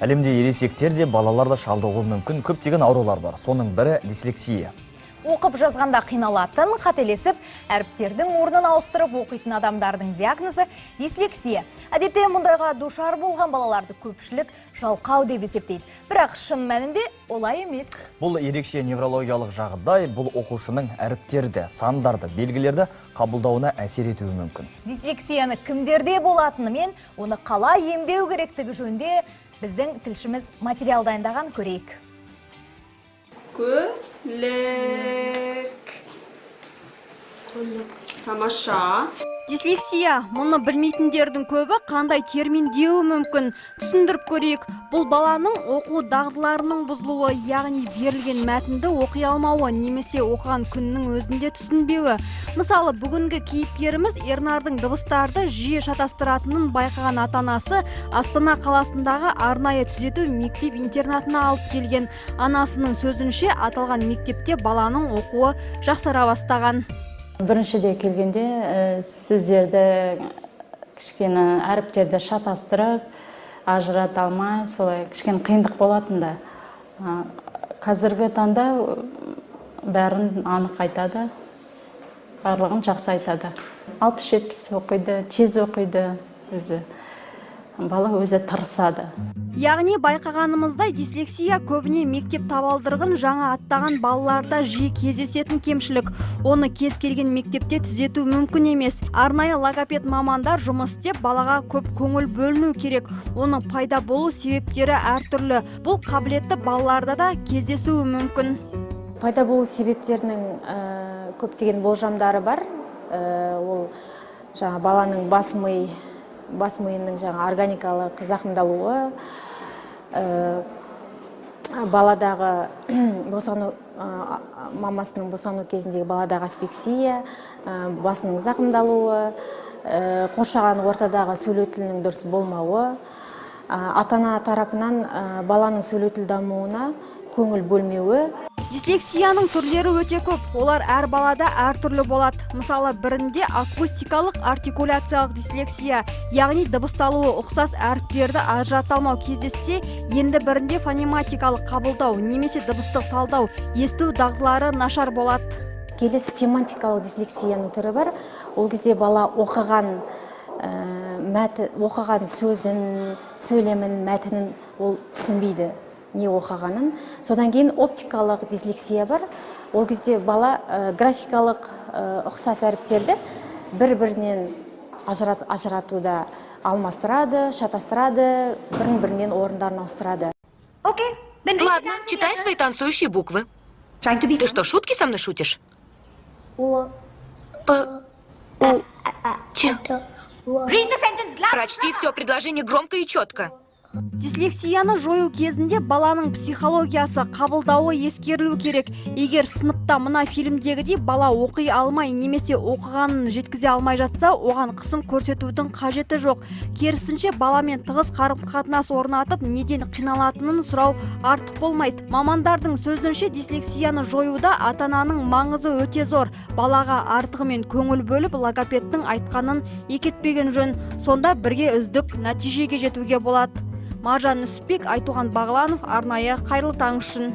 Әлемде ересектер де балалар да шалдығуы мүмкін көптеген аурулар бар. Соның бірі дислексия. Оқып жазғанда қиналатын, қателесіп, әріптердің орнын ауыстырып оқитын адамдардың диагнозы дислексия. Әдетте мұндайға душар болған балаларды көпшілік жалқау деп есептейді. Бірақ шын мәнінде олай емес. Бұл ерекше неврологиялық жағдай, бұл оқушының әріптерді, сандарды, белгілерді қабылдауына әсер етуі мүмкін. Дислексияны кімдерде болатыны мен оны қалай емдеу керектігі жөнінде біздің тілшіміз материал дайындаған, көрейік. Тамаша. Дислексия, мұны білмейтіндердің көбі қандай термин деуі мүмкін. Түсіндіріп көрейік. Бұл баланың оқу дағдыларының бұзылуы, яғни берілген мәтінді оқи алмауы, немесе оқыған күннің өзінде түсінбеуі. Мысалы, бүгінгі кейіпкеріміз Ернардың дыбыстарды жиі шатастыратынын байқаған ата-анасы Астана қаласындағы арнайы түзету мектеп-интернатына алып келген. Анасының сөзінше, аталған мектепте баланың оқуы жақсара бастаған. Біріншіде келгенде сөздерді кішкене әріптерді шатастырып, ажырата алмай, солай кішкене қиындық болатында. Қазіргі таңда бәрін анық айтады, барлығын жақсы айтады. 60-70 оқиды, тез оқиды өзі. Бала өзі тырысады. Яғни байқағанымыздай дислексия көбіне мектеп табалдырығын жаңа аттаған балаларда жиі кездесетін кемшілік. Оны кез келген мектепте түзету мүмкін емес. Арнайы логопед мамандар жұмыс істеп, балаға көп көңіл бөліну керек. Оның пайда болу себептері әртүрлі. Бұл қабілетті балаларда да кездесуі мүмкін. Пайда болу себептерінің көптеген болжамдары бар. Ол жаңа баланың бас миының жаңа органикалық зақымдалуы, баладағы мамасының босану кезіндегі баладағы асфиксия, басының зақымдалуы, қоршаған ортадағы сөйлеу тілінің дұрыс болмауы, ата-ана тарапынан баланың сөйлеу тіл дамуына көңіл бөлмеуі. Дислексияның түрлері өте көп, олар әр балада әртүрлі болады. Мысалы, бірінде акустикалық артикуляциялық дислексия, яғни дыбысталуы ұқсас әріптерді ажырата алмау кездессе, енді бірінде фонематикалық қабылдау немесе дыбыстық талдау, есту дағдылары нашар болады. Келесі семантикалық дислексияның түрі бар. Ол кезде бала оқыған сөзін, сөйлемін, мәтінін ол түсінбейді. Не оқығанын. Содан кейін оптикалық дислексия бар. Ол кезде бала графикалық ұқсас әріптерді бір-бірінен ажыратуда алмастырады, шатастырады, бірін-бірінен орындарын ауыстырады. Ладно, читай свои танцующие буквы. Ты что, шутки со мной шутишь? Прочти все предложение громко и четко. Дислексияны жою кезінде баланың психологиясы, қабылдауы ескерілу керек. Егер сыныпта мына фильмдегідей бала оқи алмай немесе оқығанын жеткізе алмай жатса, оған қысым көрсетудің қажеті жоқ. Керісінше баламен тығыз қарым-қатынас орнатып, неден қиналатынын сұрау артық болмайды. Мамандардың сөзінше дислексияны жоюда ата-ананың маңызы өте зор. Балаға артығымен көңіл бөліп, логопедтің айтқанын екетпеген жөн. Сонда бірге үздік нәтижеге жетуге болады. Маржан Нүсіпбек, Айтуған Бағланов, арнайы Қайырлы таң үшін.